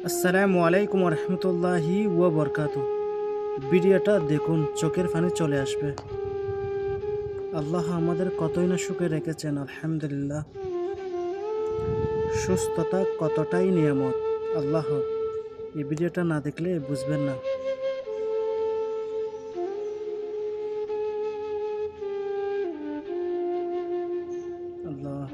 আসসালামু আলাইকুম রহমতুল্লাহি ওয়া বরকাতু। ভিডিওটা দেখুন, চোখের পানি চলে আসবে। আল্লাহ আমাদের কতই না সুখে রেখেছেন, আলহামদুলিল্লাহ। সুস্থতা কতটাই নিয়ামত আল্লাহ, এই ভিডিওটা না দেখলে বুঝবেন না। আল্লাহ,